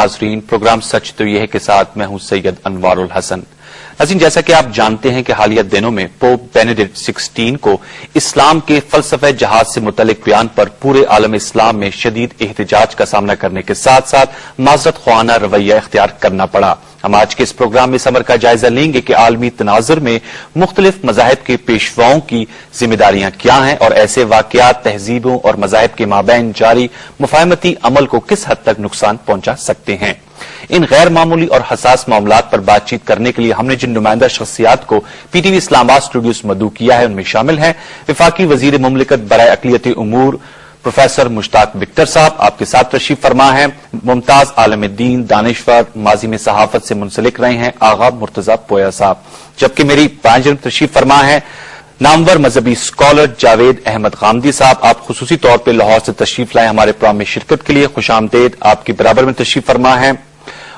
حاضرین، پروگرام سچ تو یہ ہے کے ساتھ میں ہوں سید انوار الحسن۔ ناظرین، جیسا کہ آپ جانتے ہیں کہ حالیہ دنوں میں پوپ بینیڈکٹ 16 کو اسلام کے فلسفہ جہاد سے متعلق بیان پر پورے عالم اسلام میں شدید احتجاج کا سامنا کرنے کے ساتھ ساتھ معذرت خواہانہ رویہ اختیار کرنا پڑا۔ ہم آج کے اس پروگرام میں اس امر کا جائزہ لیں گے کہ عالمی تناظر میں مختلف مذاہب کے پیشواؤں کی ذمہ داریاں کیا ہیں اور ایسے واقعات تہذیبوں اور مذاہب کے مابین جاری مفاہمتی عمل کو کس حد تک نقصان پہنچا سکتے ہیں۔ ان غیر معمولی اور حساس معاملات پر بات چیت کرنے کے لیے ہم نے جن نمائندہ شخصیات کو پی ٹی وی اسلام آباد اسٹوڈیوز مدعو کیا ہے ان میں شامل ہیں وفاقی وزیر مملکت برائے اقلیتی امور پروفیسر مشتاق بکٹر صاحب، آپ کے ساتھ تشریف فرما ہیں۔ ممتاز عالم دین، دانشور، ماضی میں صحافت سے منسلک رہے ہیں آغا مرتضی پویا صاحب، جبکہ میری بائیں جانب تشریف فرما ہے نامور مذہبی اسکالر جاوید احمد غامدی صاحب۔ آپ خصوصی طور پہ لاہور سے تشریف لائے ہمارے پروگرام میں شرکت کے لیے، خوش آمدید۔ آپ کے برابر میں تشریف فرما ہے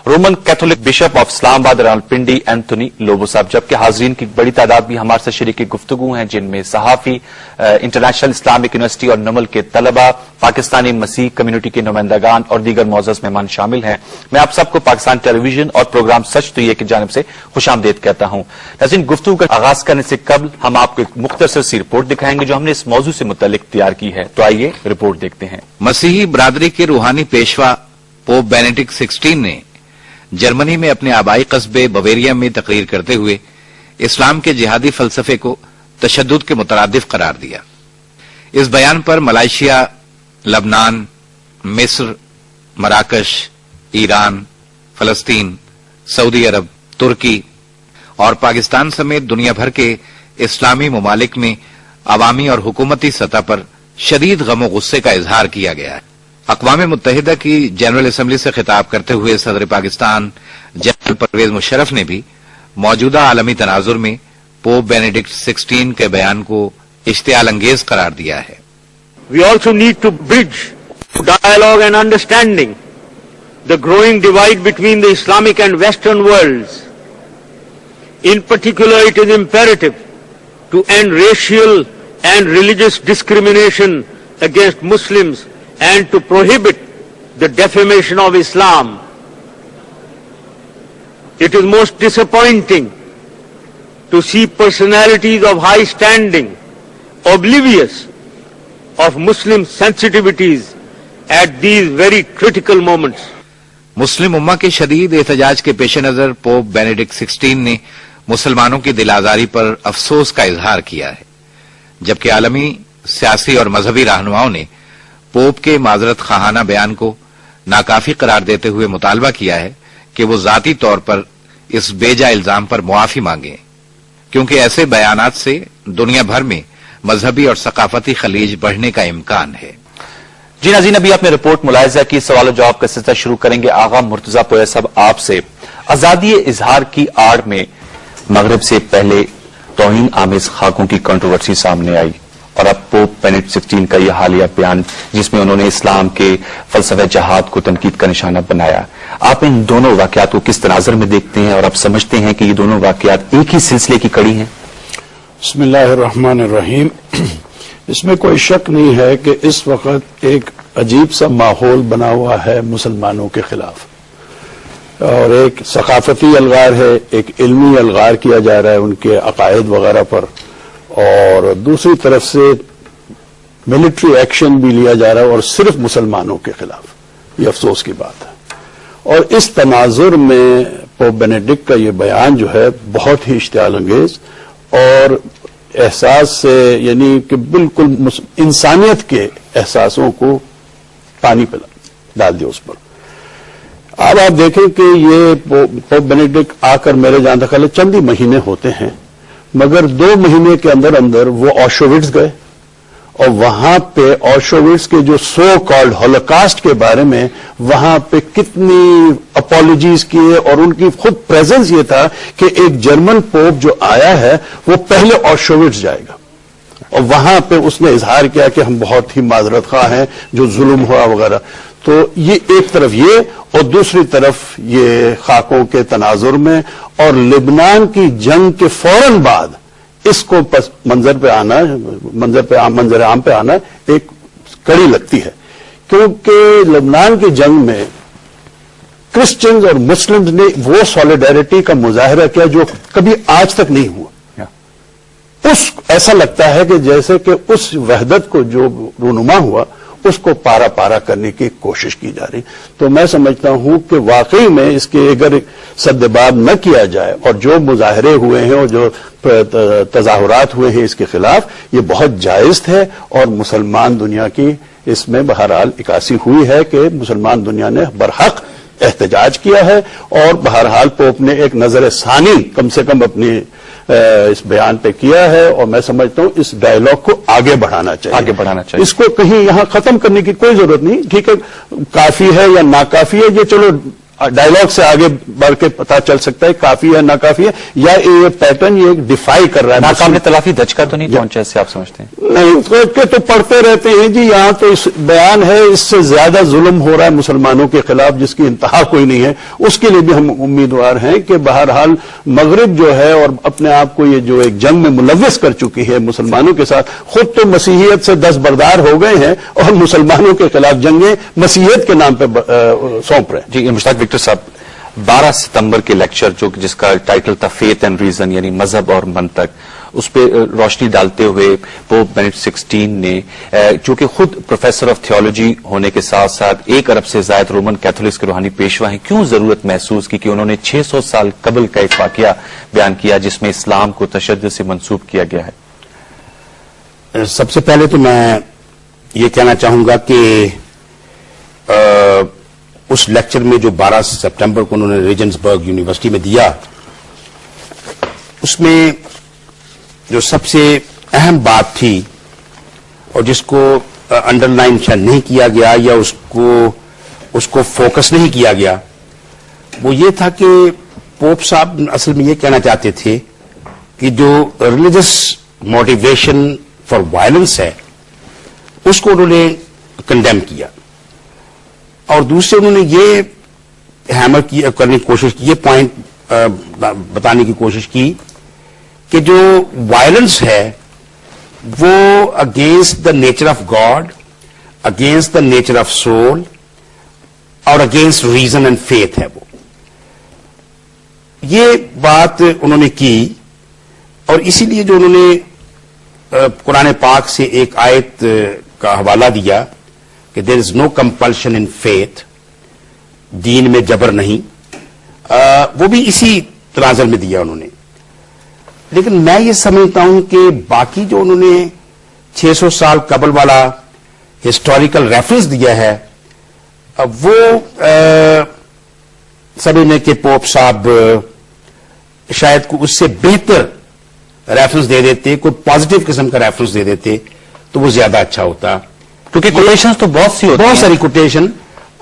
رومن کیتھولک بشپ آف اسلام آباد راولپنڈی اینتھونی لوبو صاحب، جبکہ حاضرین کی بڑی تعداد بھی ہمارے ساتھ شریک گفتگو ہیں، جن میں صحافی، انٹرنیشنل اسلامک یونیورسٹی اور نمل کے طلبہ، پاکستانی مسیح کمیونٹی کے نمائندگان اور دیگر معزز مہمان شامل ہیں۔ میں آپ سب کو پاکستان ٹیلی ویژن اور پروگرام سچ تو یہ کی جانب سے خوش آمدید کہتا ہوں۔ ناظرین، گفتگو کا آغاز کرنے سے قبل ہم آپ کو ایک مختصر سی رپورٹ دکھائیں گے جو ہم نے اس موضوع سے متعلق تیار کی ہے، تو آئیے رپورٹ دیکھتے ہیں۔ مسیحی برادری کے روحانی پیشوا پوپ بینیڈکٹ 16 نے جرمنی میں اپنے آبائی قصبے بویریا میں تقریر کرتے ہوئے اسلام کے جہادی فلسفے کو تشدد کے مترادف قرار دیا۔ اس بیان پر ملائیشیا، لبنان، مصر، مراکش، ایران، فلسطین، سعودی عرب، ترکی اور پاکستان سمیت دنیا بھر کے اسلامی ممالک میں عوامی اور حکومتی سطح پر شدید غم و غصے کا اظہار کیا گیا ہے۔ اقوام متحدہ کی جنرل اسمبلی سے خطاب کرتے ہوئے صدر پاکستان جنرل پرویز مشرف نے بھی موجودہ عالمی تناظر میں پوپ بینیڈکٹ 16 کے بیان کو اشتعال انگیز قرار دیا ہے۔ We also need to bridge dialogue and understanding the growing divide between the Islamic and Western worlds. In particular, it is imperative to end racial and religious discrimination against Muslims and to prohibit the defamation of Islam. It is most disappointing to see personalities of high standing oblivious of Muslim sensitivities at these very critical moments. مسلم امہ کے شدید احتجاج کے پیش نظر pope Benedict 16 نے مسلمانوں کی دل آزاری پر افسوس کا اظہار کیا ہے، جبکہ عالمی سیاسی اور مذہبی رہنماؤں نے پوپ کے معذرت خواہانہ بیان کو ناکافی قرار دیتے ہوئے مطالبہ کیا ہے کہ وہ ذاتی طور پر اس بے جا الزام پر معافی مانگیں، کیونکہ ایسے بیانات سے دنیا بھر میں مذہبی اور ثقافتی خلیج بڑھنے کا امکان ہے۔ جی ناظرین، ابھی آپ نے رپورٹ ملاحظہ کی، سوال و جواب کا سلسلہ شروع کریں گے آغا مرتضی پویا صاحب آپ سے۔ آزادی اظہار کی آڑ میں مغرب سے پہلے توہین آمیز خاکوں کی کنٹروورسی سامنے آئی اور اب پوپ بینیڈکٹ 16 کا یہ حالیہ بیان جس میں انہوں نے اسلام کے فلسفہ جہاد کو تنقید کا نشانہ بنایا، آپ ان دونوں واقعات کو کس تناظر میں دیکھتے ہیں اور آپ سمجھتے ہیں کہ یہ دونوں واقعات ایک ہی سلسلے کی کڑی ہیں؟ بسم اللہ الرحمن الرحیم۔ اس میں کوئی شک نہیں ہے کہ اس وقت ایک عجیب سا ماحول بنا ہوا ہے مسلمانوں کے خلاف، اور ایک ثقافتی الغار ہے، ایک علمی الغار کیا جا رہا ہے ان کے عقائد وغیرہ پر، اور دوسری طرف سے ملٹری ایکشن بھی لیا جا رہا ہے اور صرف مسلمانوں کے خلاف۔ یہ افسوس کی بات ہے، اور اس تناظر میں پوپ بینیڈکٹ کا یہ بیان جو ہے بہت ہی اشتعال انگیز اور احساس سے، یعنی کہ بالکل انسانیت کے احساسوں کو پانی پہ ڈال دیا اس پر۔ اب آپ دیکھیں کہ یہ پوپ بینیڈکٹ آ کر میرے جان تک چند ہی مہینے ہوتے ہیں، مگر 2 مہینے کے اندر اندر وہ آشووٹز گئے اور وہاں پہ آشووٹز کے جو سو کالڈ ہولوکاسٹ کے بارے میں وہاں پہ کتنی اپالوجیز کیے، اور ان کی خود پریزنس یہ تھا کہ ایک جرمن پوپ جو آیا ہے وہ پہلے آشووٹز جائے گا، اور وہاں پہ اس نے اظہار کیا کہ ہم بہت ہی معذرت خواہ ہیں جو ظلم ہوا وغیرہ۔ تو یہ ایک طرف یہ، اور دوسری طرف یہ خاکوں کے تناظر میں اور لبنان کی جنگ کے فوراً بعد اس کو منظر عام پہ آنا ایک کڑی لگتی ہے، کیونکہ لبنان کی جنگ میں کرسچنز اور مسلمز نے وہ سالیڈیرٹی کا مظاہرہ کیا جو کبھی آج تک نہیں ہوا. ایسا لگتا ہے کہ جیسے کہ اس وحدت کو جو رونما ہوا اس کو پارا پارا کرنے کی کوشش کی جا رہی. تو میں سمجھتا ہوں کہ واقعی میں اس کے اگر سدباب نہ کیا جائے اور جو مظاہرے ہوئے ہیں اور جو تظاہرات ہوئے ہیں اس کے خلاف یہ بہت جائز ہے اور مسلمان دنیا کی اس میں بہرحال عکاسی ہوئی ہے کہ مسلمان دنیا نے برحق احتجاج کیا ہے اور بہرحال پوپ نے ایک نظر ثانی کم سے کم اپنی اس بیان پہ کیا ہے اور میں سمجھتا ہوں اس ڈائیلاگ کو آگے بڑھانا چاہیے. اس کو کہیں یہاں ختم کرنے کی کوئی ضرورت نہیں. ٹھیک ہے کافی ہے یا ناکافی ہے یہ چلو ڈائیلاگ سے آگے بڑھ کے پتا چل سکتا ہے کافی ہے ناکافی ہے یا یہ پیٹرن یہ ڈیفائی کر رہا ہے. ناقابل تلافی دھچکا تو نہیں پہنچا اس سے آپ سمجھتے ہیں؟ نہیں کہ تو پڑھتے رہتے ہیں جی یہاں تو اس بیان ہے اس سے زیادہ ظلم ہو رہا ہے مسلمانوں کے خلاف جس کی انتہا کوئی نہیں ہے. اس کے لیے بھی ہم امیدوار ہیں کہ بہرحال مغرب جو ہے اور اپنے آپ کو یہ جو ایک جنگ میں ملوث کر چکی ہے مسلمانوں کے ساتھ خود تو مسیحیت سے دستبردار ہو گئے ہیں اور مسلمانوں کے خلاف جنگیں مسیحیت کے نام پہ سونپ رہے ہیں. جی مشتاق وکٹر صاحب 12 ستمبر کے لیکچر جس کا ٹائٹل تھا فیتھ اینڈ ریزن یعنی مذہب اور منطق اس پہ روشنی ڈالتے ہوئے پوپ بینیڈکٹ 16 نے جو کہ خود پروفیسر آف تھیولوجی ہونے کے ساتھ ساتھ 1 ارب سے زائد رومن کیتھولکس کے روحانی پیشوا ہیں کیوں ضرورت محسوس کی کہ انہوں نے 600 سال قبل کا ایک واقعہ بیان کیا جس میں اسلام کو تشدد سے منسوب کیا گیا ہے؟ سب سے پہلے تو میں یہ کہنا چاہوں گا کہ اس لیکچر میں جو 12 سپٹمبر کو انہوں نے ریجنسبرگ یونیورسٹی میں دیا اس میں جو سب سے اہم بات تھی اور جس کو انڈر لائن شاید نہیں کیا گیا یا اس کو فوکس نہیں کیا گیا وہ یہ تھا کہ پوپ صاحب اصل میں یہ کہنا چاہتے تھے کہ جو ریلیجس موٹیویشن فار وائلنس ہے اس کو انہوں نے کنڈیم کیا اور دوسرے انہوں نے یہ ہیمر کرنے کی کوشش کی یہ پوائنٹ بتانے کی کوشش کی کہ جو وائلنس ہے وہ against the nature of God against the nature of civil اور اگینسٹ ریزن اینڈ فیتھ ہے وہ یہ بات انہوں نے کی اور اسی لیے جو انہوں نے قرآن پاک سے ایک آیت کا حوالہ دیا کہ دیر از نو کمپلشن ان فیتھ دین میں جبر نہیں وہ بھی اسی تناظر میں دیا انہوں نے. لیکن میں یہ سمجھتا ہوں کہ باقی جو انہوں نے 600 سال قبل والا ہسٹوریکل ریفرنس دیا ہے وہ سمجھنے کے پوپ صاحب شاید کو اس سے بہتر ریفرنس دے دیتے کوئی پازیٹو قسم کا ریفرنس دے دیتے تو وہ زیادہ اچھا ہوتا کیونکہ کوٹیشن تو بہت سی ہوتی ہیں بہت ساری کوٹیشن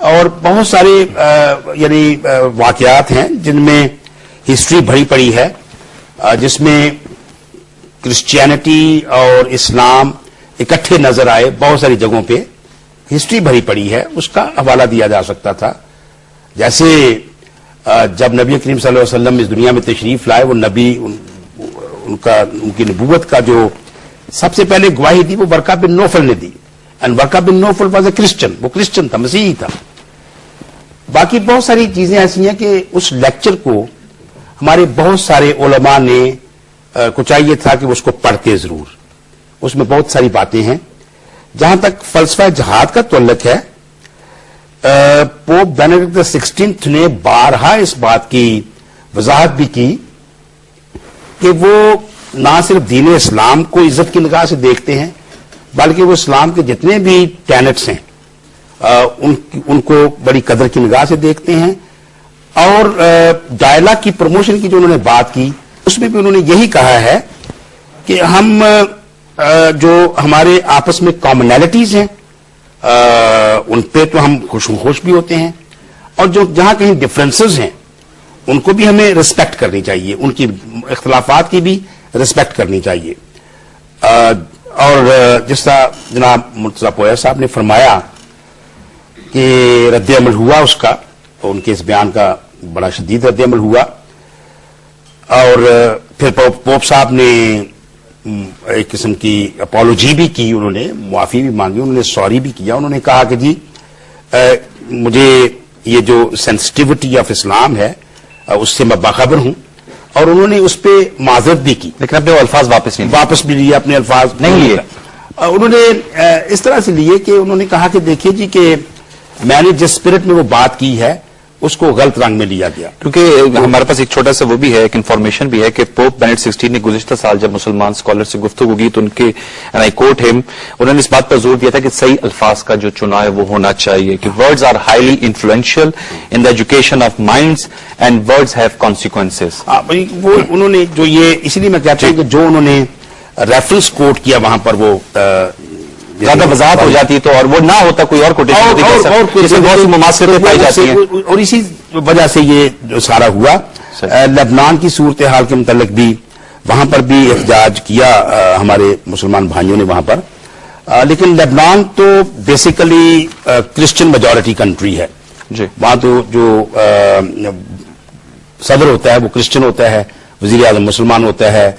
اور بہت سارے یعنی واقعات ہیں جن میں ہسٹری بھری پڑی ہے جس میں کرسچینٹی اور اسلام اکٹھے نظر آئے بہت ساری جگہوں پہ ہسٹری بھری پڑی ہے اس کا حوالہ دیا جا سکتا تھا. جیسے جب نبی کریم صلی اللہ علیہ وسلم اس دنیا میں تشریف لائے وہ نبی ان کی نبوت کا جو سب سے پہلے گواہی دی وہ ورقہ بن نوفل نے the and Waraqa bin Nawfal was a Christian وہ کرسچن تھا مسیحی تھا. باقی بہت ساری چیزیں ایسی ہیں کہ اس لیکچر کو ہمارے بہت سارے علماء نے کو چاہیے تھا کہ اس کو پڑھتے ضرور. اس میں بہت ساری باتیں ہیں. جہاں تک فلسفہ جہاد کا تعلق ہے پوپ بینیڈکٹ 16 نے بارہا اس بات کی وضاحت بھی کی کہ وہ نہ صرف دین اسلام کو عزت کی نگاہ سے دیکھتے ہیں بلکہ وہ اسلام کے جتنے بھی ٹینٹس ہیں ان کو بڑی قدر کی نگاہ سے دیکھتے ہیں. اور ڈائلاگ کی پروموشن کی جو انہوں نے بات کی اس میں بھی انہوں نے یہی کہا ہے کہ ہم جو ہمارے آپس میں کامنالٹیز ہیں ان پہ تو ہم خوش بھی ہوتے ہیں اور جو جہاں کہیں ڈفرینسز ہیں ان کو بھی ہمیں ریسپیکٹ کرنی چاہیے ان کی اختلافات کی بھی ریسپیکٹ کرنی چاہیے. اور جس طرح جناب مرتضی پویا صاحب نے فرمایا کہ رد عمل ہوا اس کا تو ان کے اس بیان کا بڑا شدید رد عمل ہوا اور پھر پوپ صاحب نے ایک قسم کی اپالوجی بھی کی انہوں نے معافی بھی مانگی انہوں نے سوری بھی کیا. انہوں نے کہا کہ جی مجھے یہ جو سینسٹیوٹی آف اسلام ہے اس سے میں باخبر ہوں، اور انہوں نے اس پہ معذرت بھی کی، لیکن اپنے وہ الفاظ واپس بھی لیے، اپنے الفاظ نہیں لیے۔ انہوں نے اس طرح سے لیے کہ انہوں نے کہا کہ دیکھیے جی کہ میں نے جس اسپرٹ میں وہ بات کی ہے اس کو غلط رنگ میں لیا گیا، کیونکہ ہمارے پاس ایک چھوٹا سا وہ بھی ہے، ایک انفارمیشن بھی ہے کہ پوپ بینڈ 16 نے گزشتہ سال جب مسلمان اسکالر سے گفتگو کی تو ان کے آئی کوٹ ہم، انہوں نے اس بات پر زور دیا تھا کہ صحیح الفاظ کا جو چناؤ ہے وہ ہونا چاہیے، کہ words are highly influential in the education of minds and words have consequences. وہ انہوں نے جو یہ اس لیے میں کہتا ہوں کہ جو انہوں نے ریفرنس کوٹ کیا وہاں پر وہ زیادہ وضاحت ہو جاتی تو، اور وہ نہ ہوتا کوئی اور کوٹیشن بہت سی مماثلتیں پائی جاتی ہیں، اور اسی وجہ سے یہ جو سارا ہوا۔ لبنان کی صورتحال کے متعلق بھی وہاں پر بھی احتجاج کیا ہمارے مسلمان بھائیوں نے وہاں پر، لیکن لبنان تو بیسیکلی کرسچن میجورٹی کنٹری ہے جی، وہاں تو جو صدر ہوتا ہے وہ کرسچن ہوتا ہے، وزیر اعظم مسلمان ہوتا ہے،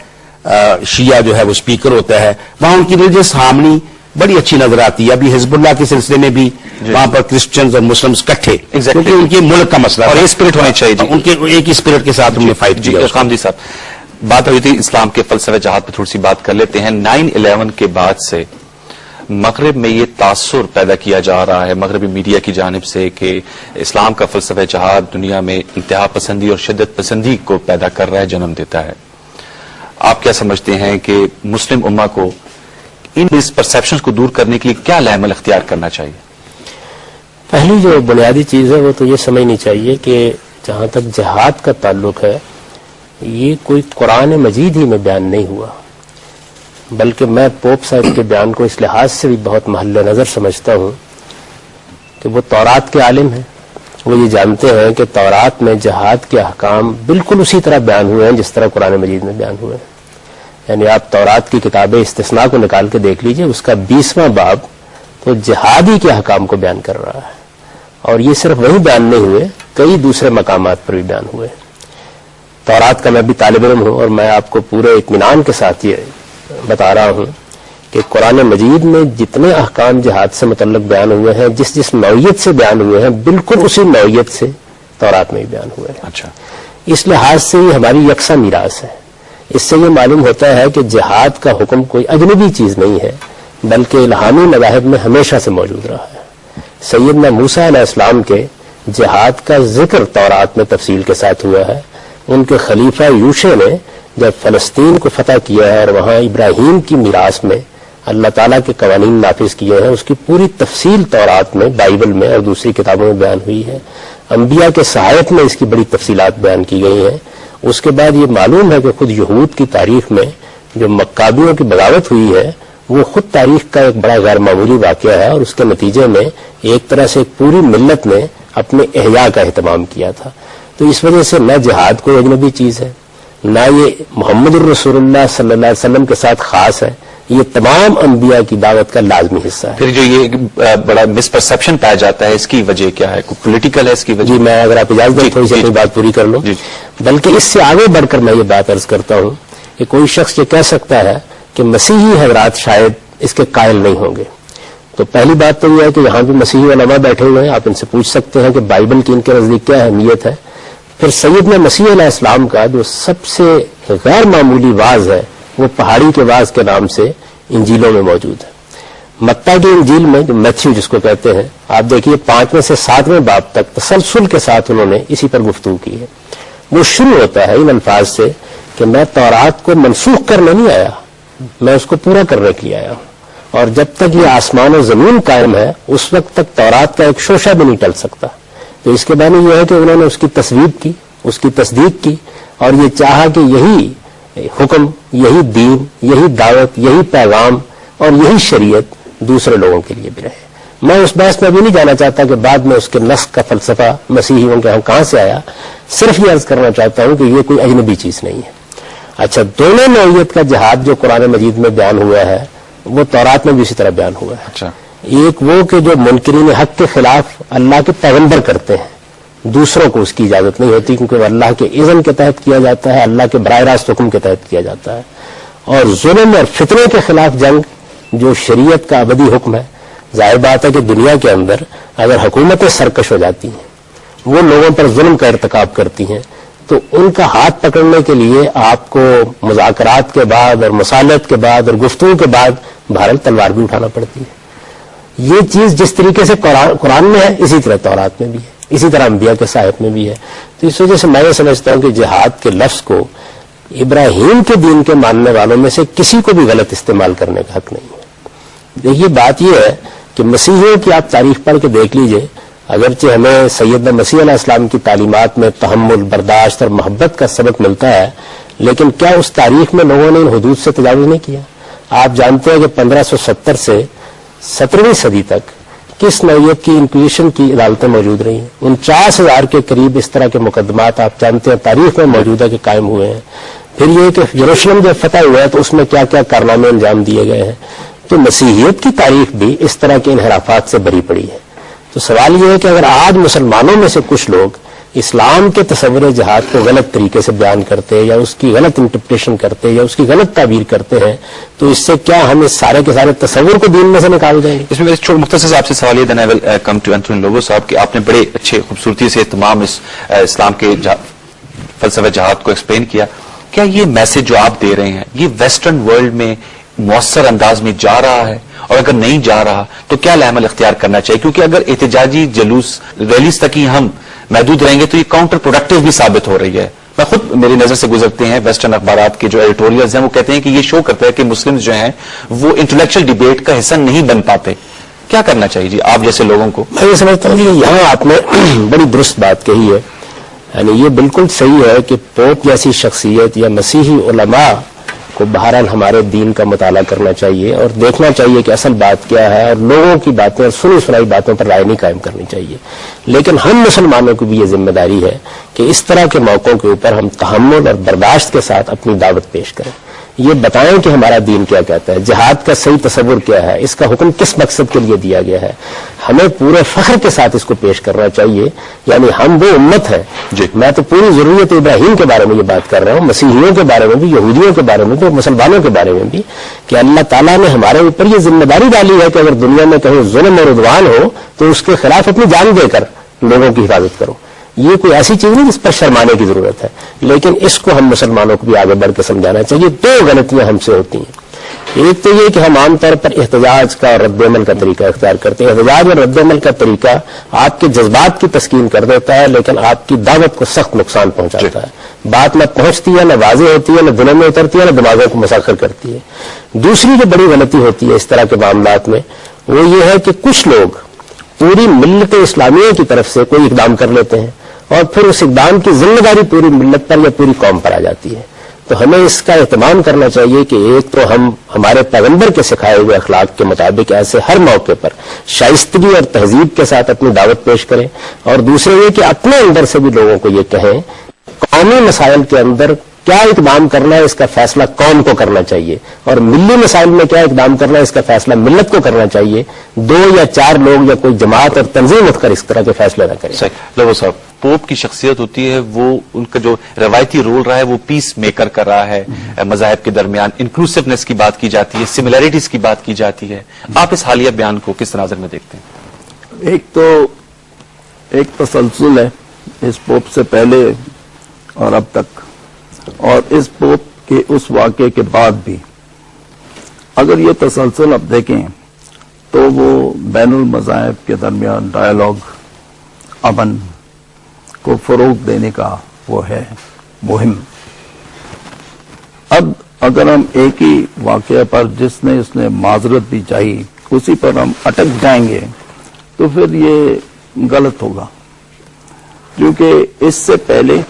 شیعہ جو ہے وہ اسپیکر ہوتا ہے، وہاں ان کی ریلیجس ہارمنی بڑی اچھی نظر آتی ہے۔ ابھی حزب اللہ کے سلسلے میں بھی وہاں پر کرسچنز اور مسلمز اکٹھے، کیونکہ ان کے ملک کا مسئلہ اور یہ اسپرٹ ہونی چاہیے جی، ان کے ایک ہی اسپرٹ کے ساتھ انہوں نے فائٹ جی۔ کیا۔ اسلام جی صاحب، بات ہوئی تھی اسلام کے فلسفہ جہاد پہ تھوڑی سی بات کر لیتے ہیں۔ 9/11 کے بعد سے مغرب میں یہ تاثر پیدا کیا جا رہا ہے مغربی میڈیا کی جانب سے کہ اسلام کا فلسفہ جہاد دنیا میں انتہا پسندی اور شدت پسندی کو پیدا کر رہا ہے، جنم دیتا ہے۔ آپ کیا سمجھتے ہیں کہ مسلم امہ کو ان اس پرسیپشنز کو دور کرنے کے لیے کیا عمل اختیار کرنا چاہیے؟ پہلی جو بنیادی چیز ہے وہ تو یہ سمجھنی چاہیے کہ جہاں تک جہاد کا تعلق ہے یہ کوئی قرآن مجید ہی میں بیان نہیں ہوا، بلکہ میں پوپ صاحب کے بیان کو اس لحاظ سے بھی بہت محل نظر سمجھتا ہوں کہ وہ تورات کے عالم ہیں، وہ یہ جانتے ہیں کہ تورات میں جہاد کے احکام بالکل اسی طرح بیان ہوئے ہیں جس طرح قرآن مجید میں بیان ہوئے ہیں۔ یعنی آپ تورات کی کتاب استثناء کو نکال کے دیکھ لیجئے، اس کا 20واں باب تو جہادی کے احکام کو بیان کر رہا ہے، اور یہ صرف وہی بیان نہیں ہوئے، کئی دوسرے مقامات پر بھی بیان ہوئے۔ تورات کا میں بھی طالب علم ہوں اور میں آپ کو پورے اطمینان کے ساتھ یہ بتا رہا ہوں کہ قرآن مجید میں جتنے احکام جہاد سے متعلق بیان ہوئے ہیں، جس جس نوعیت سے بیان ہوئے ہیں، بالکل اسی نوعیت سے تورات میں بھی بیان ہوئے ہیں۔ اچھا، اس لحاظ سے یہ ہماری یکساں میراث ہے۔ اس سے یہ معلوم ہوتا ہے کہ جہاد کا حکم کوئی اجنبی چیز نہیں ہے، بلکہ الہامی مذاہب میں ہمیشہ سے موجود رہا ہے۔ سیدنا موسیٰ علیہ السلام کے جہاد کا ذکر تورات میں تفصیل کے ساتھ ہوا ہے۔ ان کے خلیفہ یوشع نے جب فلسطین کو فتح کیا ہے اور وہاں ابراہیم کی میراث میں اللہ تعالیٰ کے قوانین نافذ کیے ہیں، اس کی پوری تفصیل تورات میں، بائبل میں اور دوسری کتابوں میں بیان ہوئی ہے۔ انبیاء کے صحائف میں اس کی بڑی تفصیلات بیان کی گئی ہیں۔ اس کے بعد یہ معلوم ہے کہ خود یہود کی تاریخ میں جو مکابیوں کی بغاوت ہوئی ہے وہ خود تاریخ کا ایک بڑا غیر معمولی واقعہ ہے، اور اس کے نتیجے میں ایک طرح سے پوری ملت نے اپنے احیاء کا اہتمام کیا تھا۔ تو اس وجہ سے نہ جہاد کوئی اجنبی چیز ہے، نہ یہ محمد الرسول اللہ صلی اللہ علیہ وسلم کے ساتھ خاص ہے، یہ تمام انبیاء کی دعوت کا لازمی حصہ ہے۔ پھر جو یہ بڑا مس پرسپشن پایا جاتا ہے اس کی وجہ کیا ہے؟ کوئی پولیٹیکل ہے اس کی وجہ؟ جی، میں اگر آپ اجازت دیں تھوڑی سی اپنی بات پوری کر لوں، بلکہ اس سے آگے بڑھ کر میں یہ بات عرض کرتا ہوں کہ کوئی شخص یہ کہہ سکتا ہے کہ مسیحی حضرات شاید اس کے قائل نہیں ہوں گے۔ تو پہلی بات تو یہ ہے کہ یہاں بھی مسیحی علماء بیٹھے ہوئے ہیں، آپ ان سے پوچھ سکتے ہیں کہ بائبل کی ان کے نزدیک کیا اہمیت ہے۔ پھر سیدنا مسیح علیہ السلام کا جو سب سے غیر معمولی واعظ ہے وہ پہاڑی کے واعظ کے نام سے انجیلوں میں موجود ہے۔ متی کی انجیل میں جو میتھیو جس کو کہتے ہیں، آپ دیکھیے 5ویں سے 7ویں باب تک تسلسل کے ساتھ انہوں نے اسی پر گفتگو کی ہے۔ وہ شروع ہوتا ہے ان الفاظ سے کہ میں تورات کو منسوخ کرنے نہیں آیا، میں اس کو پورا کرنے کے لیے آیا ہوں، اور جب تک یہ آسمان و زمین قائم ہے اس وقت تک تورات کا ایک شوشہ بھی نہیں ٹل سکتا۔ تو اس کے معنی یہ ہے کہ انہوں نے اس کی تصویب کی، اس کی تصدیق کی، اور یہ چاہا کہ یہی حکم، یہی دین، یہی دعوت، یہی پیغام اور یہی شریعت دوسرے لوگوں کے لیے بھی رہے۔ میں اس بحث میں بھی نہیں جانا چاہتا کہ بعد میں اس کے نسخ کا فلسفہ مسیحیوں کے ہاں کہاں سے آیا، صرف یہ عرض کرنا چاہتا ہوں کہ یہ کوئی اجنبی چیز نہیں ہے۔ اچھا، دونوں نوعیت کا جہاد جو قرآن مجید میں بیان ہوا ہے وہ تورات میں بھی اسی طرح بیان ہوا ہے۔ اچھا، ایک وہ کہ جو منکرین حق کے خلاف اللہ کے پیغمبر کرتے ہیں، دوسروں کو اس کی اجازت نہیں ہوتی، کیونکہ وہ اللہ کے اذن کے تحت کیا جاتا ہے، اللہ کے براہ راست حکم کے تحت کیا جاتا ہے۔ اور ظلم اور فتنے کے خلاف جنگ جو شریعت کا ابدی حکم ہے، ظاہر بات ہے کہ دنیا کے اندر اگر حکومتیں سرکش ہو جاتی ہیں وہ لوگوں پر ظلم کا ارتکاب کرتی ہیں تو ان کا ہاتھ پکڑنے کے لیے آپ کو مذاکرات کے بعد اور مصالحت کے بعد اور گفتگو کے بعد بہرحال تلوار بھی اٹھانا پڑتی ہے۔ یہ چیز جس طریقے سے قرآن میں ہے اسی طرح تورات میں بھی ہے، اسی طرح انبیاء کے صحائف میں بھی ہے۔ تو اس وجہ سے میں یہ سمجھتا ہوں کہ جہاد کے لفظ کو ابراہیم کے دین کے ماننے والوں میں سے کسی کو بھی غلط استعمال کرنے کا حق نہیں ہے۔ دیکھیے بات یہ ہے کہ مسیحیوں کی آپ تاریخ پڑھ کے دیکھ لیجئے، اگرچہ ہمیں سیدنا مسیح علیہ السلام کی تعلیمات میں تحمل، برداشت اور محبت کا سبق ملتا ہے، لیکن کیا اس تاریخ میں لوگوں نے ان حدود سے تجاوز نہیں کیا؟ آپ جانتے ہیں کہ 1570 سے 17ویں صدی تک کس نوعیت کی انکویزیشن کی عدالتیں موجود رہی ہیں۔ 49,000 کے قریب اس طرح کے مقدمات آپ جانتے ہیں تاریخ میں موجود ہے کہ قائم ہوئے ہیں۔ پھر یہ کہ یروشلم جب فتح ہوا ہے تو اس میں کیا کیا کارنامے انجام دیے گئے ہیں۔ تو مسیحیت کی تاریخ بھی اس طرح کے انحرافات سے بری پڑی ہے۔ تو سوال یہ ہے کہ اگر آج مسلمانوں میں سے کچھ لوگ اسلام کے تصور جہاد کو غلط طریقے سے بیان کرتے یا اس کی غلط انٹرپریٹیشن کرتے یا اس کی غلط تعبیر کرتے ہیں تو اس سے کیا ہم اس سارے کے سارے تصور کو دین میں سے نکال دیں گے؟ اس میں چھوٹا مختصر سے آپ سے سوال یہ دین آئی ول کم ٹو انتھونی لوگو صاحب کہ آپ نے بڑے اچھے خوبصورتی سے تمام اس اسلام کے فلسفہ جہاد کو ایکسپلین کیا۔ کیا یہ میسج جو آپ دے رہے ہیں یہ ویسٹرن ورلڈ میں مؤثر انداز میں جا رہا ہے، اور اگر نہیں جا رہا تو کیا عمل اختیار کرنا چاہیے؟ کیونکہ اگر احتجاجی جلوس ریلیز تک ہی ہم محدود رہیں گے تو یہ کاؤنٹر پروڈکٹیو بھی ثابت ہو رہی ہے۔ میں خود میری نظر سے گزرتے ہیں ویسٹرن اخبارات کے جو ایڈیٹوریلز ہیں وہ کہتے ہیں کہ یہ شو کرتا ہے کہ مسلم جو ہیں وہ انٹلیکچوئل ڈیبیٹ کا حصہ نہیں بن پاتے۔ کیا کرنا چاہیے جی آپ جیسے لوگوں کو؟ میں یہ سمجھتا ہوں کہ یہاں آپ نے بڑی درست بات کہی ہے، یعنی یہ بالکل صحیح ہے کہ پوپ جیسی شخصیت یا مسیحی علماء کو بہرحال ہمارے دین کا مطالعہ کرنا چاہیے اور دیکھنا چاہیے کہ اصل بات کیا ہے، اور لوگوں کی باتیں اور سنی سنائی باتوں پر رائے نہیں قائم کرنی چاہیے۔ لیکن ہم مسلمانوں کو بھی یہ ذمہ داری ہے کہ اس طرح کے موقعوں کے اوپر ہم تحمل اور برداشت کے ساتھ اپنی دعوت پیش کریں، یہ بتائیں کہ ہمارا دین کیا کہتا ہے، جہاد کا صحیح تصور کیا ہے، اس کا حکم کس مقصد کے لیے دیا گیا ہے۔ ہمیں پورے فخر کے ساتھ اس کو پیش کرنا چاہیے، یعنی ہم وہ امت ہیں جی۔ میں تو پوری ضروریت ابراہیم کے بارے میں یہ بات کر رہا ہوں، مسیحیوں کے بارے میں بھی، یہودیوں کے بارے میں بھی، مسلمانوں کے بارے میں بھی، کہ اللہ تعالیٰ نے ہمارے اوپر یہ ذمہ داری ڈالی ہے کہ اگر دنیا میں کہیں ظلم اور عدوان ہو تو اس کے خلاف اپنی جان دے کر لوگوں کی حفاظت کرو۔ یہ کوئی ایسی چیز نہیں جس پر شرمانے کی ضرورت ہے، لیکن اس کو ہم مسلمانوں کو بھی آگے بڑھ کے سمجھانا چاہیے۔ دو غلطیاں ہم سے ہوتی ہیں، ایک تو یہ کہ ہم عام طور پر احتجاج کا اور رد عمل کا طریقہ اختیار کرتے ہیں۔ احتجاج اور رد عمل کا طریقہ آپ کے جذبات کی تسکین کر دیتا ہے لیکن آپ کی دعوت کو سخت نقصان پہنچاتا ہے۔ بات نہ پہنچتی ہے، نہ واضح ہوتی ہے، نہ دلوں میں اترتی ہے، نہ دماغوں کو مسخر کرتی ہے۔ دوسری جو بڑی غلطی ہوتی ہے اس طرح کے معاملات میں وہ یہ ہے کہ کچھ لوگ پوری ملت اسلامیہ کی طرف سے کوئی اقدام کر لیتے ہیں اور پھر اس اقدام کی ذمہ داری پوری ملت پر یا پوری قوم پر آ جاتی ہے۔ تو ہمیں اس کا اہتمام کرنا چاہیے کہ ایک تو ہم ہمارے پیغمبر کے سکھائے ہوئے اخلاق کے مطابق ایسے ہر موقع پر شائستگی اور تہذیب کے ساتھ اپنی دعوت پیش کریں، اور دوسرے یہ کہ اپنے اندر سے بھی لوگوں کو یہ کہیں قومی مسائل کے اندر کیا اقدام کرنا ہے اس کا فیصلہ قوم کو کرنا چاہیے، اور ملی مسائل میں کیا اقدام کرنا ہے اس کا فیصلہ ملت کو کرنا چاہیے۔ 2 یا 4 لوگ یا کوئی جماعت اور تنظیم اٹھ کر اس طرح کے فیصلے نہ کریں۔ لوگو صاحب، پوپ کی شخصیت ہوتی ہے وہ ان کا جو روایتی رول رہا ہے وہ پیس میکر کر رہا ہے، مذاہب کے درمیان انکلوسیونیس کی بات کی جاتی ہے، سملیرٹیز کی بات کی جاتی ہے۔ آپ اس حالیہ بیان کو کس نظر میں دیکھتے ہیں؟ ایک تسلسل ہے اس پوپ سے پہلے اور اب تک، اور اس پوپ کے اس واقعے کے بعد بھی اگر یہ تسلسل اب دیکھیں تو وہ بین المذاہب کے درمیان ڈائیلاگ، امن کو فروغ دینے کا وہ ہے مہم۔ اب اگر ہم ایک ہی واقعہ پر جس نے معذرت بھی چاہی اسی پر ہم اٹک جائیں گے تو پھر یہ غلط ہوگا، کیونکہ اس سے پہلے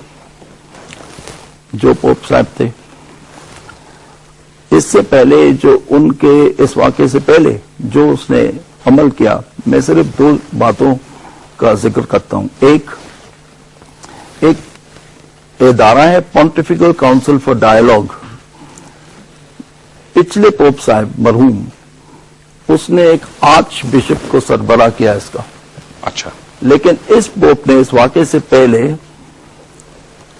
جو پوپ صاحب تھے، اس سے پہلے جو ان کے اس واقعے سے پہلے جو اس نے عمل کیا، میں صرف 2 باتوں کا ذکر کرتا ہوں۔ ایک ادارہ ہے پونٹیفیکل کاؤنسل فار ڈائیلاگ، پچھلے پوپ صاحب مرحوم اس نے ایک آرچ بشپ کو سربراہ کیا اس کا، اچھا، لیکن اس پوپ نے اس واقعے سے پہلے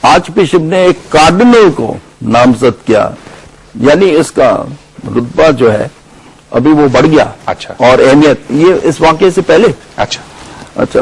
آرچ بشپ نے ایک کارڈنل کو نامزد کیا، یعنی اس کا رتبہ جو ہے ابھی وہ بڑھ گیا، اچھا، اور اہمیت یہ اس واقعے سے پہلے۔ اچھا،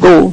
2,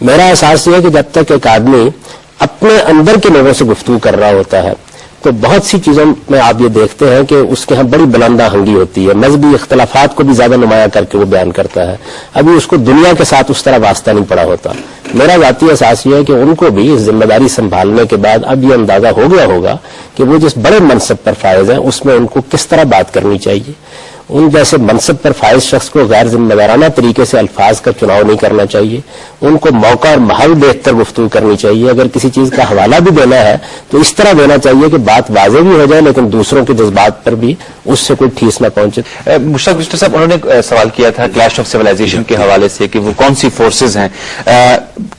میرا احساس یہ ہے کہ جب تک ایک آدمی اپنے اندر کے لوگوں سے گفتگو کر رہا ہوتا ہے تو بہت سی چیزوں میں آپ یہ دیکھتے ہیں کہ اس کے ہاں بڑی بلند آہنگی ہوتی ہے، مذہبی اختلافات کو بھی زیادہ نمایاں کر کے وہ بیان کرتا ہے، ابھی اس کو دنیا کے ساتھ اس طرح واسطہ نہیں پڑا ہوتا. میرا ذاتی احساس یہ ہے کہ ان کو بھی اس ذمہ داری سنبھالنے کے بعد اب یہ اندازہ ہو گیا ہوگا کہ وہ جس بڑے منصب پر فائز ہیں اس میں ان کو کس طرح بات کرنی چاہیے. ان جیسے منصب پر فائز شخص کو غیر ذمہ دارانہ طریقے سے الفاظ کا چناؤ نہیں کرنا چاہیے، ان کو موقع اور محل دیکھ کر گفتگو کرنی چاہیے. اگر کسی چیز کا حوالہ بھی دینا ہے تو اس طرح دینا چاہیے کہ بات واضح بھی ہو جائے لیکن دوسروں کے جذبات پر بھی اس سے کوئی ٹھیس نہ پہنچے. مشتاق بشٹر صاحب، انہوں نے سوال کیا تھا کلیش آف سویلائزیشن کے حوالے سے کہ وہ کون سی فورسز ہیں.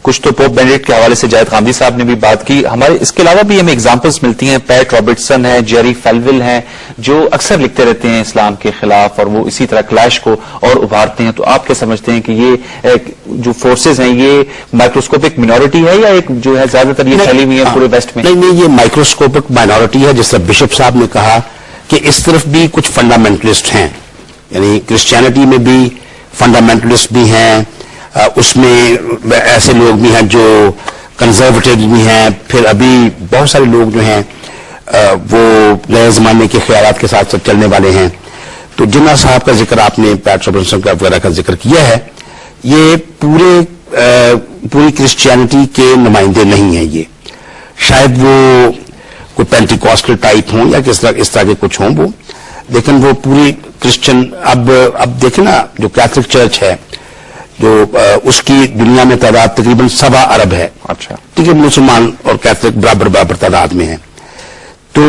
کچھ تو پوپ بینیڈکٹ کے حوالے سے جاوید غامدی صاحب نے بھی بات کی. ہمارے اس کے علاوہ بھی ہمیں اگزامپلس ملتی ہیں. پیٹ رابرٹسن ہے، جیری فیلول ہیں، جو اکثر لکھتے رہتے ہیں اسلام کے خلاف اور وہ اسی طرح کلیش کو اور ابھارتے ہیں. تو آپ کیا سمجھتے ہیں کہ یہ جو فورسز ہیں یہ مائکروسکوپک مینورٹی ہے یا ایک جو ہے زیادہ تر یہ پھیلی ہوئی ہے پورے ویسٹ میں؟ نہیں، یہ مائکروسکوپک مائنورٹی ہے. جس طرح بشپ صاحب نے کہا کہ اس طرف بھی کچھ فنڈامنٹلسٹ ہیں، یعنی کرسچینٹی میں بھی فنڈامنٹلسٹ بھی ہیں، اس میں ایسے لوگ بھی ہیں جو کنزرویٹو بھی ہیں، پھر ابھی بہت سارے لوگ جو ہیں وہ نئے زمانے کے خیالات کے ساتھ چلنے والے ہیں. تو جناح صاحب کا ذکر آپ نے، پیٹ رابرٹسن کا وغیرہ کا ذکر کیا ہے، یہ پوری کرسچینٹی کے نمائندے نہیں ہیں. یہ شاید وہ کوئی پینٹیکوسٹل ٹائپ ہوں یا اس طرح کے کچھ ہوں وہ، لیکن وہ پوری کرسچن اب دیکھیں نا، جو کیتھولک چرچ ہے جو اس کی دنیا میں تعداد تقریباً 7 ارب ہے. اچھا، ٹھیک ہے، مسلمان اور کیتھولک برابر تعداد میں ہیں. تو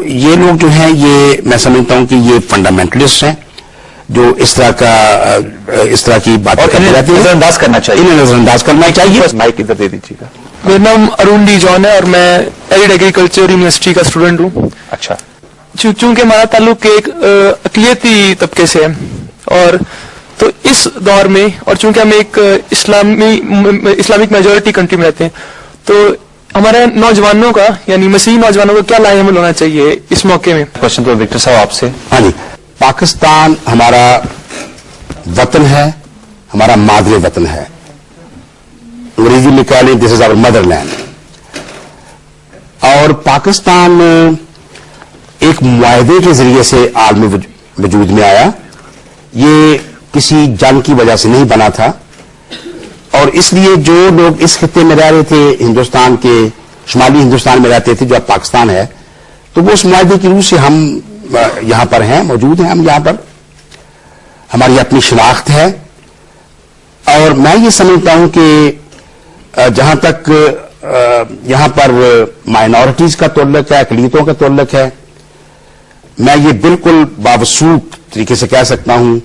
یہ لوگ جو ہیں یہ میں سمجھتا ہوں کہ یہ فنڈامنٹلسٹ ہیں جو اس طرح کی باتیں کرتے رہتے ہیں. نظر انداز کرنا چاہیے، انہیں نظر انداز کرنا چاہیے. مائک ادھر دے دیجیے گا. میرا نام ارون ڈی جان ہے اور میں ایریڈ ایگریکلچر یونیورسٹی کا اسٹوڈنٹ ہوں. اچھا، چونکہ ہمارا تعلق ایک اقلیتی طبقے سے ہے اور تو اس دور میں اور چونکہ ہم ایک اسلامک میجورٹی کنٹری میں رہتے ہیں تو ہمارے نوجوانوں کا یعنی مسیحی نوجوانوں کا کیا لائے عمل ہونا چاہیے اس موقع میں؟ کوشچن تو وکٹر صاحب آپ سے. ہاں جی، پاکستان ہمارا وطن ہے، ہمارا مادر وطن ہے. انگریزی میں کہہ لیں دس از آور مدر لینڈ. اور پاکستان ایک معاہدے کے ذریعے سے عالمی وجود میں آیا. یہ کسی جنگ کی وجہ سے نہیں بنا تھا اور اس لیے جو لوگ اس خطے میں رہ رہے تھے، ہندوستان کے شمالی ہندوستان میں رہتے تھے جو اب پاکستان ہے، تو وہ اس معاہدے کی روح سے ہم یہاں پر ہیں، موجود ہیں. ہم یہاں پر ہماری اپنی شناخت ہے اور میں یہ سمجھتا ہوں کہ جہاں تک یہاں پر مائنورٹیز کا تعلق ہے، اقلیتوں کا تعلق ہے، میں یہ بالکل باوسوق طریقے سے کہہ سکتا ہوں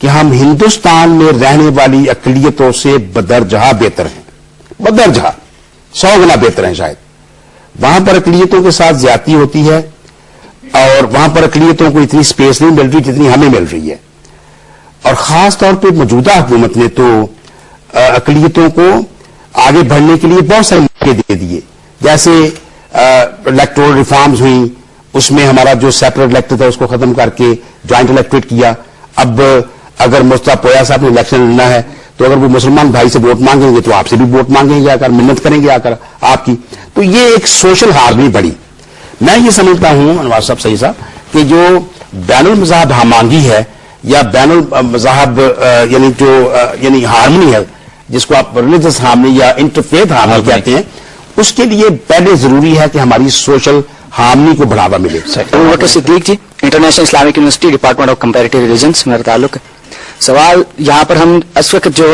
کہ ہم ہندوستان میں رہنے والی اقلیتوں سے بدرجہ بہتر ہیں. بدرجہ 100 گنا بہتر ہیں. شاید وہاں پر اقلیتوں کے ساتھ زیادتی ہوتی ہے اور وہاں پر اقلیتوں کو اتنی سپیس نہیں مل رہی جتنی ہمیں مل رہی ہے. اور خاص طور پہ موجودہ حکومت نے تو اقلیتوں کو آگے بڑھنے کے لیے بہت سارے موقع دے دیے. جیسے الیکٹورل ریفارمز ہوئیں، اس میں ہمارا جو سیپریٹ الیکٹر تھا اس کو ختم کر کے جوائنٹ الیکٹریٹ کیا. اب اگر مصطفیٰ پویا صاحب نے الیکشن لڑنا ہے تو اگر وہ مسلمان بھائی سے ووٹ مانگیں گے تو آپ سے بھی ووٹ مانگیں گے، آ کر منت کریں گے آ کر آپ کی. تو یہ ایک سوشل ہارمنی بڑی. میں یہ سمجھتا ہوں انوار صاحب، صحیح صاحب، کہ جو بین المذہب ہمانگی ہے یا بین المذہب یعنی ہارمنی ہے، جس کو آپ ریلیجس ہارمنی یا انٹرفیتھ ہارمنی کہتے ہیں، اس کے لیے پہلے ضروری ہے کہ ہماری سوشل ہارمنی کو بڑھاوا ملے. Bakr Siddiq ji, international Islamic university, department of comparative religions میرا تعلق ہے. سوال یہاں پر ہم اس وقت جو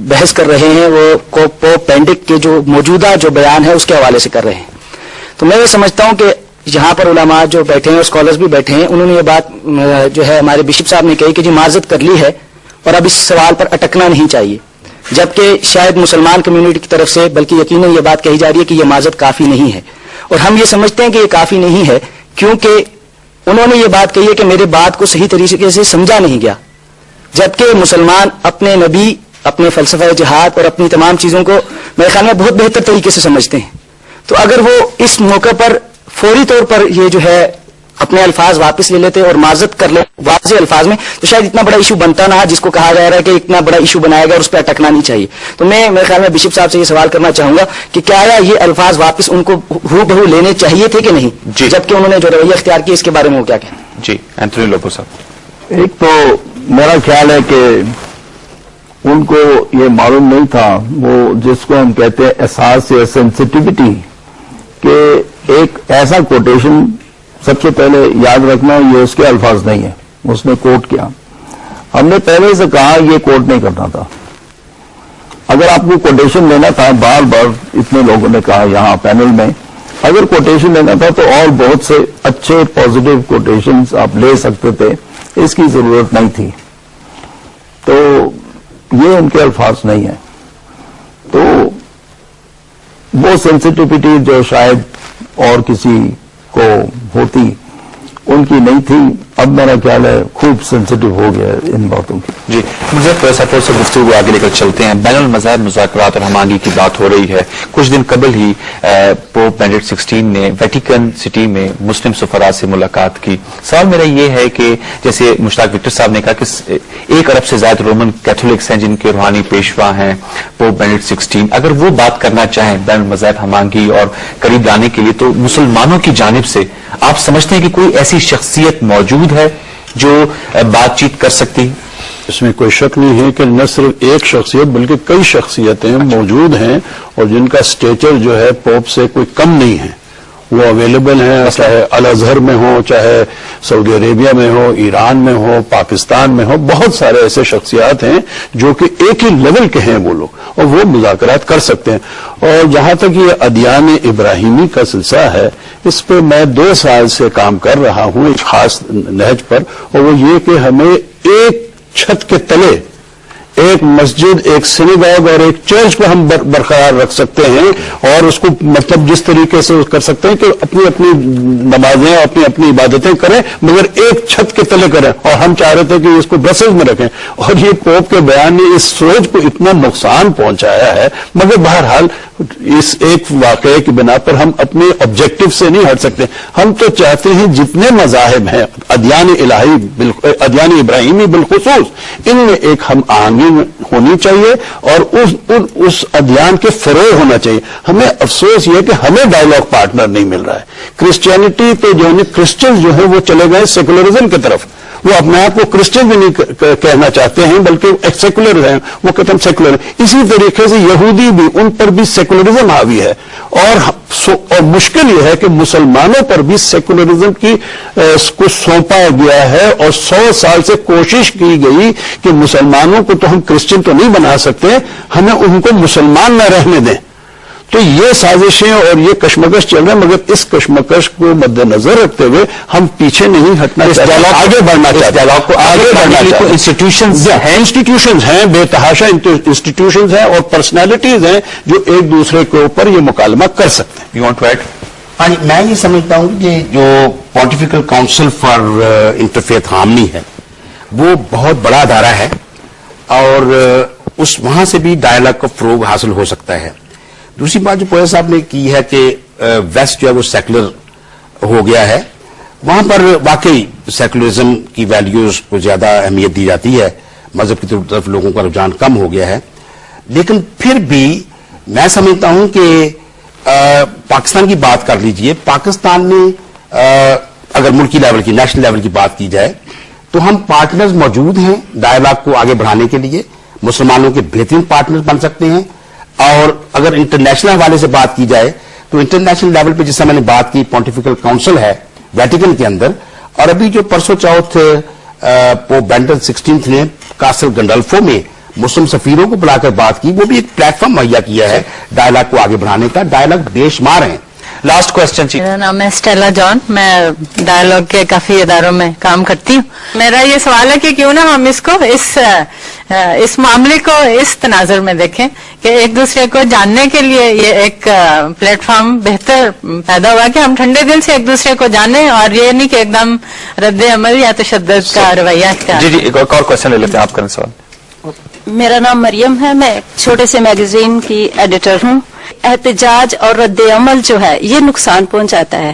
بحث کر رہے ہیں وہ پوپ بینیڈکٹ کے جو موجودہ جو بیان ہے اس کے حوالے سے کر رہے ہیں. تو میں یہ سمجھتا ہوں کہ یہاں پر علماء جو بیٹھے ہیں اور اسکالرز بھی بیٹھے ہیں، انہوں نے یہ بات جو ہے ہمارے بشپ صاحب نے کہی کہ جی معذرت کر لی ہے اور اب اس سوال پر اٹکنا نہیں چاہیے، جبکہ شاید مسلمان کمیونٹی کی طرف سے بلکہ یقیناً یہ بات کہی جا رہی ہے کہ یہ معذرت کافی نہیں ہے. اور ہم یہ سمجھتے ہیں کہ یہ کافی نہیں ہے کیونکہ انہوں نے یہ بات کہی ہے کہ میرے بات کو صحیح طریقے سے سمجھا نہیں گیا، جبکہ مسلمان اپنے نبی، اپنے فلسفہ جہاد اور اپنی تمام چیزوں کو میرے خیال میں بہت بہتر طریقے سے سمجھتے ہیں. تو اگر وہ اس موقع پر فوری طور پر یہ جو ہے اپنے الفاظ واپس لے لیتے اور معذرت کر لے واضح الفاظ میں, تو شاید اتنا بڑا ایشو بنتا نہ, جس کو کہا جا رہا ہے کہ اتنا بڑا ایشو بنایا گیا اور اس پہ اٹکنا نہیں چاہیے. تو میں میرے خیال میں بشپ صاحب سے یہ سوال کرنا چاہوں گا کہ کیا یہ الفاظ واپس ان کو ہو بہو لینے چاہیے تھے کہ نہیں, جبکہ انہوں نے جو رویہ اختیار کیا, اس کے بارے میں وہ کیا کہیں؟ جی اینتھونی لوبو صاحب. ایک تو میرا خیال ہے کہ ان کو یہ معلوم نہیں تھا, وہ جس کو ہم کہتے ہیں احساس یا سینسٹیوٹی, کہ ایک ایسا کوٹیشن سب سے پہلے یاد رکھنا یہ اس کے الفاظ نہیں ہے, اس نے کوٹ کیا. ہم نے پہلے سے کہا یہ کوٹ نہیں کرنا تھا. اگر آپ کو کوٹیشن لینا تھا, بار بار اتنے لوگوں نے کہا یہاں پینل میں, اگر کوٹیشن لینا تھا تو اور بہت سے اچھے پازیٹیو کوٹیشنز آپ لے سکتے تھے, اس کی ضرورت نہیں تھی. تو یہ ان کے الفاظ نہیں ہیں. تو وہ سینسٹیوٹی جو شاید اور کسی کو ہوتی ان کی نہیں تھی. اب میرا خیال ہے خوب سینسٹیو ہو گیا ہے ان باتوں کی. جی مجھے فلسفوں سے گفتگو آگے لے کر چلتے ہیں. بین المذاہب مذاکرات اور ہمانگی کی بات ہو رہی ہے. کچھ دن قبل ہی پوپ بینیڈکٹ 16 نے ویٹیکن سٹی میں مسلم سفراء سے ملاقات کی. سوال میرا یہ ہے کہ جیسے مشتاق وکٹر صاحب نے کہا کہ 1 ارب سے زائد رومن کیتھولکس ہیں جن کے روحانی پیشوا ہیں پوپ بینیڈکٹ 16. اگر وہ بات کرنا چاہیں بین المذاہب ہمانگی اور قریب لانے کے لیے, تو مسلمانوں کی جانب سے آپ سمجھتے ہیں کہ کوئی ایسی شخصیت موجود ہے جو بات چیت کر سکتی؟ اس میں کوئی شک نہیں ہے کہ نہ صرف ایک شخصیت بلکہ کئی شخصیتیں موجود ہیں اور جن کا سٹیچر جو ہے پوپ سے کوئی کم نہیں ہے. وہ اویلیبل ہیں, چاہے الازہر میں ہو, چاہے سعودی عربیہ میں ہو, ایران میں ہو, پاکستان میں ہو. بہت سارے ایسے شخصیات ہیں جو کہ ایک ہی لیول کے ہیں وہ لوگ, اور وہ مذاکرات کر سکتے ہیں. اور جہاں تک یہ ادیان ابراہیمی کا سلسلہ ہے, اس پہ میں 2 سال سے کام کر رہا ہوں ایک خاص نہج پر, اور وہ یہ کہ ہمیں ایک چھت کے تلے ایک مسجد, ایک سینیگاگ اور ایک چرچ کو ہم برقرار رکھ سکتے ہیں, اور اس کو مطلب جس طریقے سے کر سکتے ہیں کہ اپنی اپنی نمازیں اپنی اپنی عبادتیں کریں مگر ایک چھت کے تلے کریں. اور ہم چاہ رہے تھے کہ اس کو برسلز میں رکھیں, اور یہ پوپ کے بیان نے اس سوچ کو اتنا نقصان پہنچایا ہے. مگر بہرحال اس ایک واقعے کی بنا پر ہم اپنے آبجیکٹو سے نہیں ہٹ سکتے. ہم تو چاہتے ہیں جتنے مذاہب ہیں ادیان الہی ادیان ابراہیمی بالخصوص, ان میں ایک ہم آہنگی ہونی چاہیے اور اس ادیان کے فروغ ہونا چاہیے. ہمیں افسوس یہ کہ ہمیں ڈائیلاگ پارٹنر نہیں مل رہا ہے. کرسچینٹی پہ جو ہے کرسچن جو ہے وہ چلے گئے سیکولرزم کی طرف. وہ اپنے آپ کو کرسچن بھی نہیں کہنا چاہتے ہیں بلکہ سیکولر ہیں, وہ کہتے ہیں سیکولر. اسی طریقے سے یہودی بھی, ان پر بھی سیکولرزم حاوی ہے, اور مشکل یہ ہے کہ مسلمانوں پر بھی سیکولرزم کی کو سونپا گیا ہے, اور 100 سال سے کوشش کی گئی کہ مسلمانوں کو تو ہم کرسچن تو نہیں بنا سکتے, ہمیں ان کو مسلمان نہ رہنے دیں. تو یہ سازشیں اور یہ کشمکش چل رہے ہیں, مگر اس کشمکش کو مد نظر رکھتے ہوئے ہم پیچھے نہیں ہٹنا چاہتے, آگے بڑھنا چاہتے ہیں. آگے بڑھنا چاہتے ہیں. انسٹیٹیوشنز ہیں, بے تحاشا انسٹیٹیوشنز ہیں اور پرسنالٹیز ہیں جو ایک دوسرے کے اوپر یہ مکالمہ کر سکتے ہیں. You want to add? ہاں جی, میں یہ سمجھتا ہوں کہ جو pontifical council for interfaith harmony ہے وہ بہت بڑا ادارہ ہے, اور وہاں سے بھی ڈائیلاگ کا فروغ حاصل ہو سکتا ہے. دوسری بات جو پویا صاحب نے کی ہے کہ ویسٹ جو ہے وہ سیکولر ہو گیا ہے, وہاں پر واقعی سیکولرزم کی ویلیوز کو زیادہ اہمیت دی جاتی ہے, مذہب کی طرف لوگوں کا رجحان کم ہو گیا ہے. لیکن پھر بھی میں سمجھتا ہوں کہ پاکستان کی بات کر لیجئے, پاکستان نے اگر ملکی لیول کی, نیشنل لیول کی بات کی جائے تو ہم پارٹنرز موجود ہیں ڈائیلاگ کو آگے بڑھانے کے لیے, مسلمانوں کے بہترین پارٹنر بن سکتے ہیں. اور اگر انٹرنیشنل حوالے سے بات کی جائے تو انٹرنیشنل لیول پہ جس سے میں نے بات کی پونٹیفیکل کاؤنسل ہے ویٹیکن کے اندر, اور ابھی جو پرسوں چوتھ پوپ بینیڈکٹ 16 نے کاسل گنڈلفو میں مسلم سفیروں کو بلا کر بات کی, وہ بھی ایک پلیٹ فارم مہیا کیا ہے ڈائیلاگ کو آگے بڑھانے کا. ڈائیلاگ بے شمار ہیں. Last question. میرا نام ہے اسٹیلا جان, میں ڈائیلاگ کے کافی اداروں میں کام کرتی ہوں. میرا یہ سوال ہے کہ کیوں نہ ہم اس کو اس معاملے کو اس تناظر میں دیکھیں کہ ایک دوسرے کو جاننے کے لیے یہ ایک پلیٹ فارم بہتر پیدا ہوا کہ ہم ٹھنڈے دل سے ایک دوسرے کو جانیں, اور یہ نہیں کہ ایک دم رد عمل یا تشدد کا رویہ اختیار. جی ایک اور کوشچن لے لیتے ہیں, آپ کریں سوال. میرا نام مریم ہے, میں چھوٹے سے میگزین کی ایڈیٹر ہوں. احتجاج اور رد عمل جو ہے یہ نقصان پہنچاتا ہے.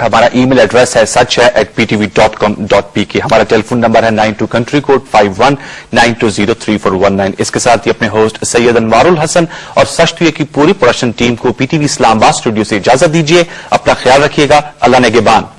ہمارا ای میل ایڈریس ہے sach@ptv.com.pk. ہمارا ٹیلی فون نمبر ہے 92 کنٹری کوڈ 5192034119. اس کے ساتھ ہی اپنے ہوسٹ سید انوار الحسن اور سچ ٹو یہ کی پوری پروڈکشن ٹیم کو PTV اسلام آباد اسٹوڈیو سے اجازت دیجیے. اپنا خیال رکھیے گا. اللہ نگہبان.